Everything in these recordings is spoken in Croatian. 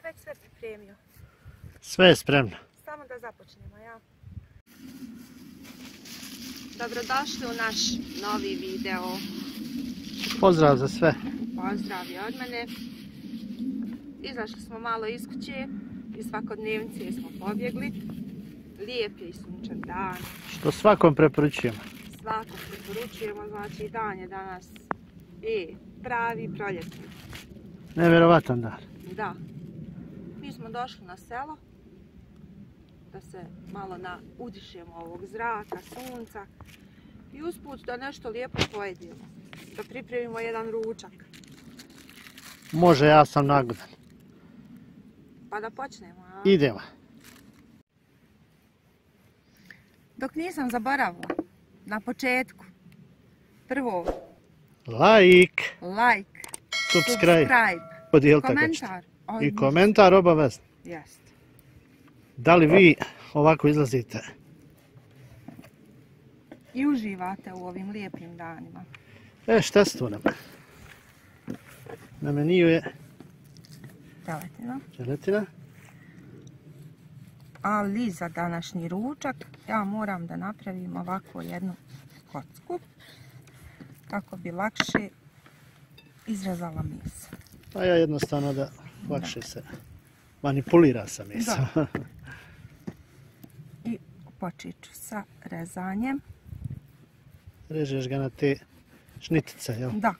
već sve pripremio? Sve je spremno. Samo da započnemo, ja. Dobrodošli u naš novi video. Pozdrav za sve. Pozdrav i od mene. Izašli smo malo iz kuće, iz svakodnevnice smo pobjegli. Lijep je i sunčan dan. Što svakom preporučujemo. Svakom preporučujemo, znači dan je danas pravi proljetni. Nevjerovatan dan. Da. Mi smo došli na selo da se malo udišemo ovog zraka, sunca i usput da nešto lijepo pojedemo. Da pripremimo jedan ručak. Može, ja sam nagodan. Pa da počnemo, a? Idemo. Dok nisam zaboravila, na početku, prvo Like, subscribe, podijelite komentar. I komentar obavezno. Jest. Da li vi ovako izlazite? I uživate u ovim lijepim danima. Šta se tu nama? Na meniju je teletina. Ali za današnji ručak ja moram da napravim ovako jednu kocku kako bi lakše izrezala meso. Pa ja jednostavno da lakše se manipulira sa mesom. I počet ću sa rezanjem. Režeš ga na te šnitice, jel? Da.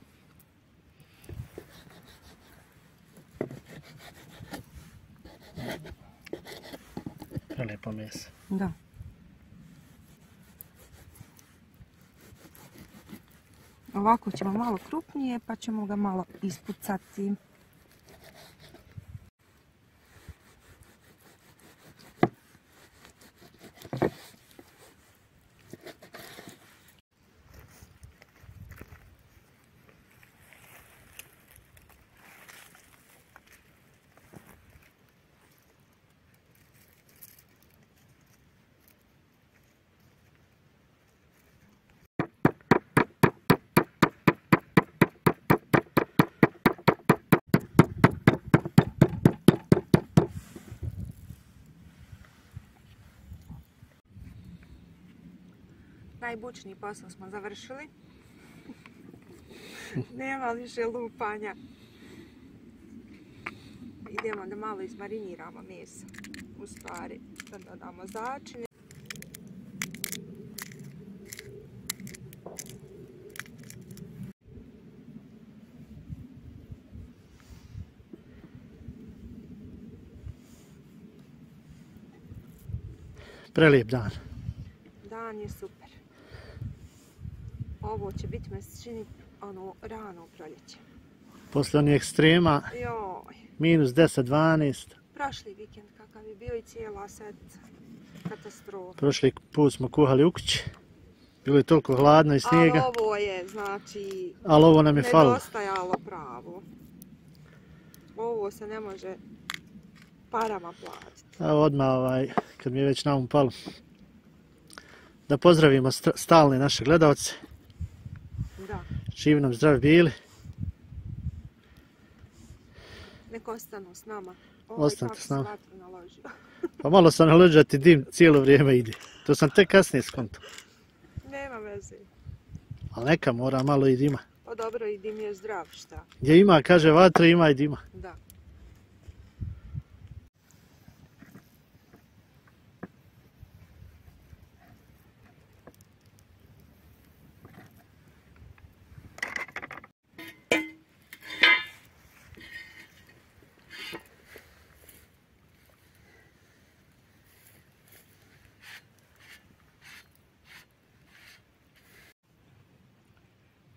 Prelijepo meso. Da. Ovako ćemo malo krupnije pa ćemo ga malo ispucati. Najbučniji posao smo završili. Nema više lupanja. Idemo da malo izmariniramo meso. U stvari da dodamo začinje. Prelijep dan. Dan je super. Ovo će biti mesečini rano u proljeće. Posle onih ekstrema, minus 10-12. Prošli vikend kakav je bio i cijela sedmica. Katastrofa. Prošli put smo kuhali u kući. Bilo je toliko hladno i snijega. Ali ovo je, znači, ali ovo nam je falilo. Nedostajalo pravo. Ovo se ne može parama platiti. Evo odmah, kad mi je već na um palo, da pozdravimo stalne naše gledalce. Da. Živi nam zdravi bili. Nek ostanu s nama. Ostanite s nama. Pa malo sam naložio da ti dim cijelo vrijeme ide. To sam tek kasnije skontao. Nema veze. Ali neka mora malo i dima. Pa dobro, i dim je zdrav, šta? Gdje ima, kaže vatra, ima i dima. Da.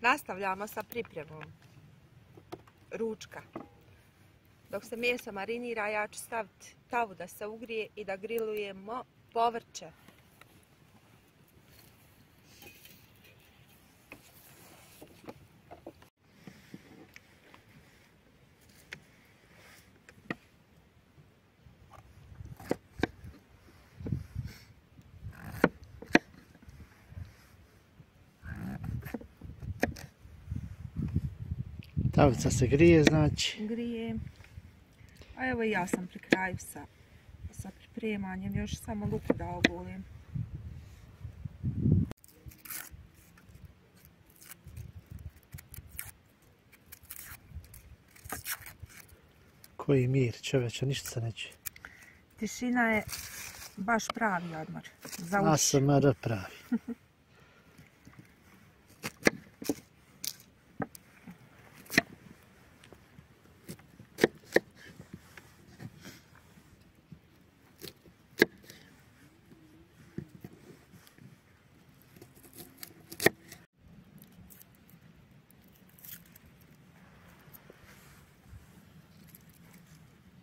Nastavljamo sa pripremom ručka. Dok se meso marinira, ja ću staviti tavu da se ugrije i da grilujemo povrće. Tavica se grije, znači. Grije. A evo i ja sam pri kraju sa pripremanjem, još samo luku da ogulim. Koji mir, čoveče, ništa se neće. Tišina je baš pravi odmor za uši. ASMR pravi.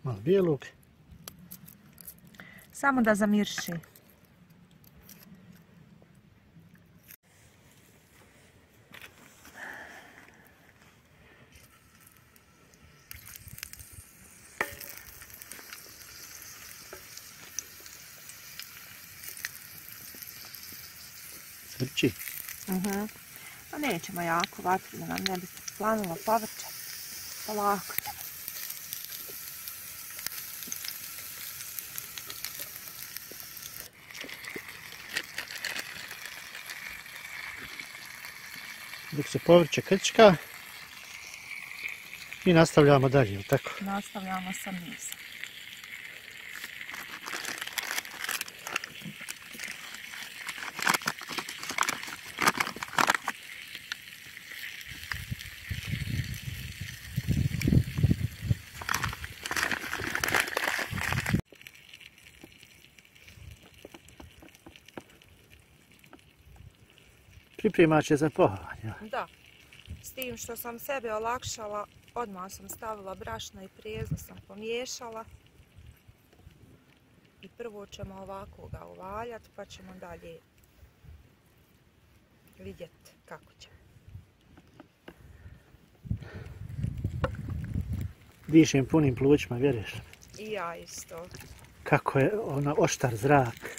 Malo bijelog. Samo da zamirši. Crči. A nećemo jako vatru da nam ne bi planilo povrće. Polako ćemo. Dok se povrće krčka i nastavljamo dalje, jel tako? Nastavljamo sa mesom. Pripremač je za pohovanje. Da, s tim što sam sebe olakšala, odmah sam stavila brašno i prijezno sam pomiješala. I prvo ćemo ovako ga uvaljati, pa ćemo dalje vidjeti kako će. Dišem punim plućima, vjeruješ? I ja isto. Kako je oštar zrak.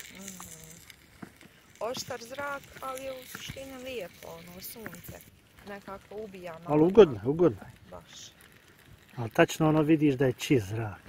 Oštar zrak, ali je u suštini lijepo, sunce nekako ubija malo. Ali ugodno je. Baš. Ali tačno vidiš da je čist zrak.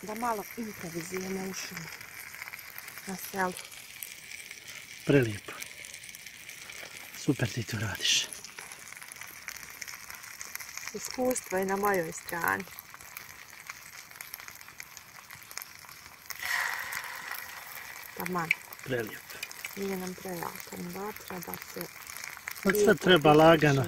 Da malo improvizujemo ušima na selu. Prelijepo. Super ti to radiš. Iskustvo je na mojoj strani. Taman. Prelijepo. Nije nam prejaka ni vatra da se... Sve treba lagano.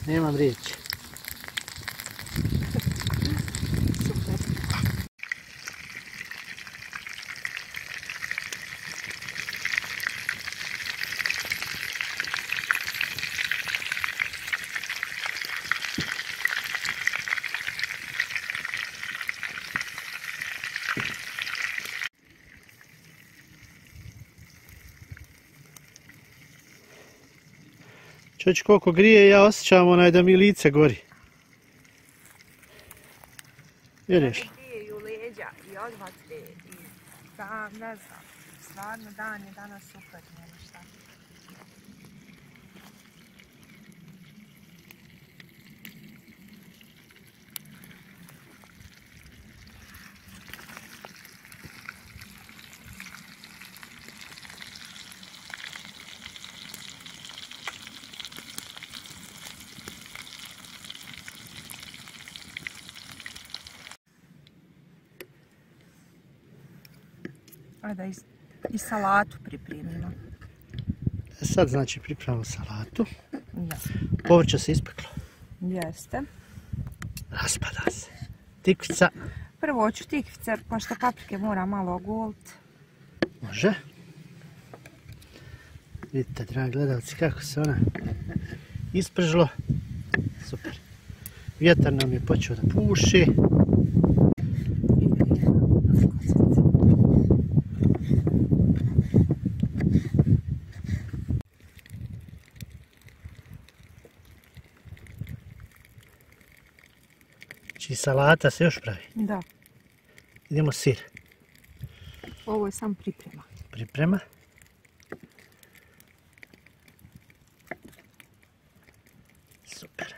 Nemam riječi. Super. Čovječ, koliko grije, ja osjećam da mi lice gori. Vjeruješ? Grije i u leđa i od vatre i Da, ne znam. Stvarno, dan je danas super, nema šta. A da i salatu pripremimo. Sad znači pripremamo salatu. Da. Povrće se ispeklo. Jeste. Raspada se. Tikvica. Prvo ću tikvice, pošto paprike mora malo oguliti. Može. Vidite, dragi gledalci, kako se ona ispržilo. Super. Vjetar nam je počeo da puši. Znači salata se još pravi. Da. Idemo sir. Ovo je sam priprema. Priprema. Super.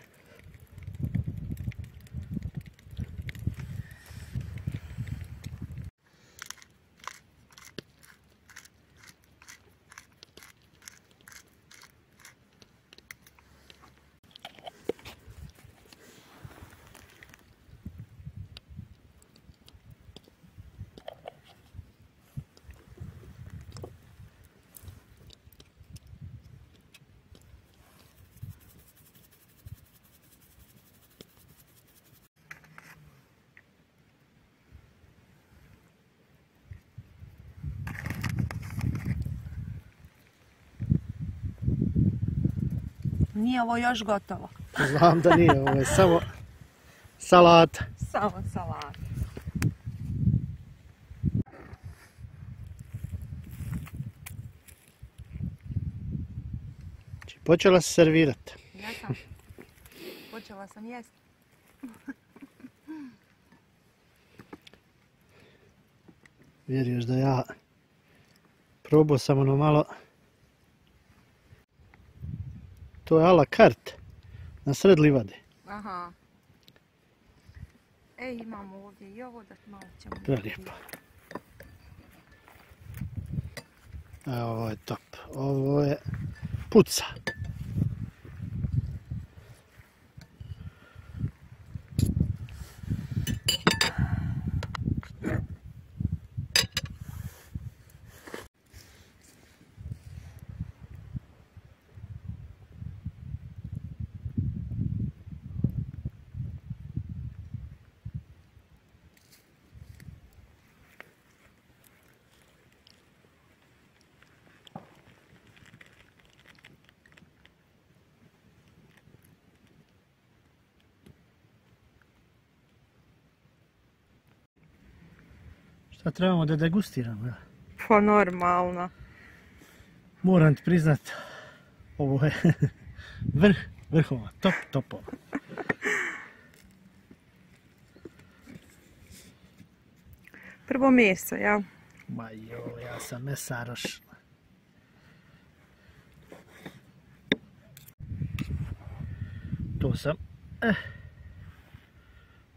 Nije ovo još gotovo. Znam da nije, ovo je samo salata. Samo salata. Znači, počela se servirati. Jesam. Počela sam jesti. Vjeruješ da ja probao sam ono malo. To je a la carte. Na sred livade. Aha. Imamo ovdje i ovo da malo ćemo... Prelijepo. Ovo je top. Ovo je puca. Šta trebamo da degustiramo? Ja? Pa normalno. Moram ti priznat, ovo je vrhova, top topova. Prvo meso, jel? Ma jo, ja sam mesaroš. Tu sam.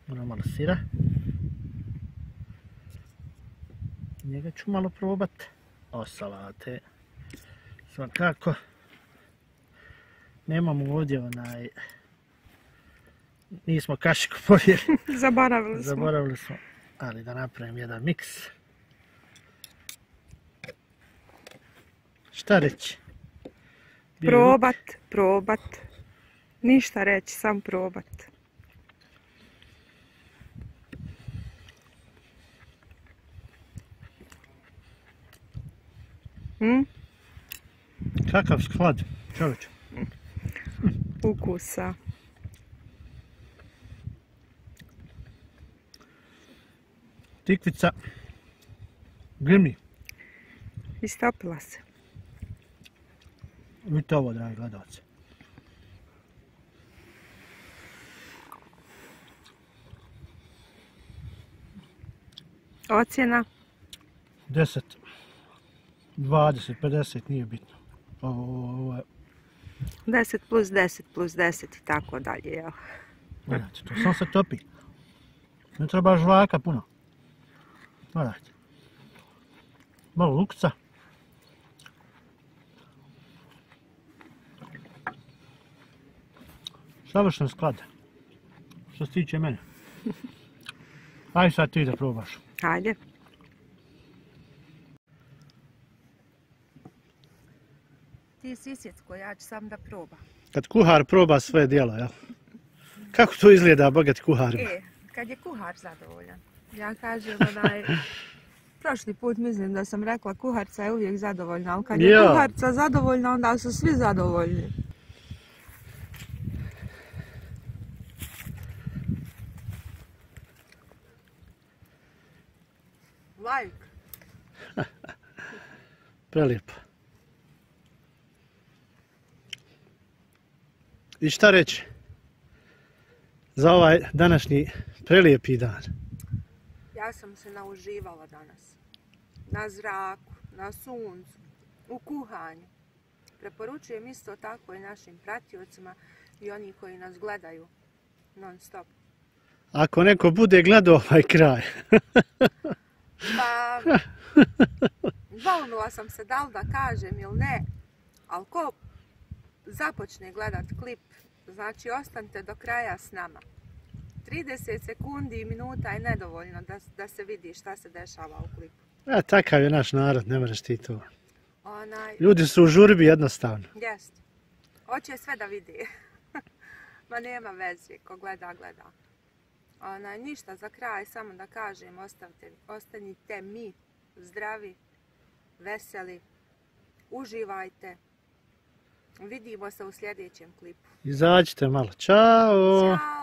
Moram malo sira. Njega ću malo probat. O, salate. Svakako. Nemamo ovdje onaj... Nismo kašiku povjeri. Zaboravili smo. Ali da napravim jedan miks. Šta reći? Probat. Ništa reći, sam probat. Kakav sklad, čovječe. Ukusa. Tikvica. Grmi. Istopila se. Vidite ovo, dragi gledalci. Ocjena? 10, 20, 50, nije bitno. Ovo je, 10 plus 10 plus 10 i tako dalje, jel? gledajte, to samo se topi. Ne treba žvaka puno. Gledajte. Malo lukca. Savršen sklad. Što se tiče mene. Aj sad ti da probaš. Hajde. Ti si isjecko, ja ću sam da probam. Kad kuhar proba svoje djelo, jel? Kako to izgleda bogat kuharima? Kad je kuhar zadovoljan. Ja kažem prošli put mislim da sam rekla kuharca je uvijek zadovoljna, ali kad je kuharca zadovoljna onda su svi zadovoljni. Like. Prelijepo. I šta reći za ovaj današnji prelijepi dan? Ja sam se nauživala danas. Na zraku, na suncu, u kuhanju. Preporučujem isto tako i našim pratiocima i oni koji nas gledaju non stop. Ako neko bude gledao ovaj kraj. Pa, dvoumila sam se da li da kažem ili ne, ali ko započne gledat klip, znači ostanite do kraja s nama. 30 sekundi i minuta je nedovoljno da se vidi šta se dešava u klipu. Takav je naš narod, ne moraš ti to. Ljudi su u žurbi jednostavno. Jest. Hoće sve da vidi. Ma nema veze, ko gleda, gleda. Ništa za kraj, samo da kažem, ostanite mi zdravi, veseli, uživajte. Vidimo se u sljedećem klipu. Izađite malo. Ćao! Ćao!